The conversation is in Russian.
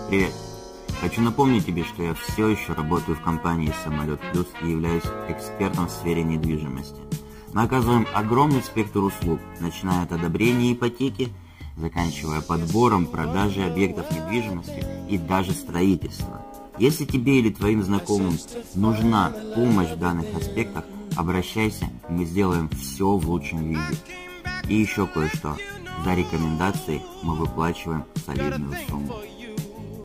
Привет! Хочу напомнить тебе, что я все еще работаю в компании «Самолет Плюс» и являюсь экспертом в сфере недвижимости. Мы оказываем огромный спектр услуг, начиная от одобрения ипотеки, заканчивая подбором, продажей объектов недвижимости и даже строительства. Если тебе или твоим знакомым нужна помощь в данных аспектах, обращайся, мы сделаем все в лучшем виде. И еще кое-что. За рекомендации мы выплачиваем солидную сумму.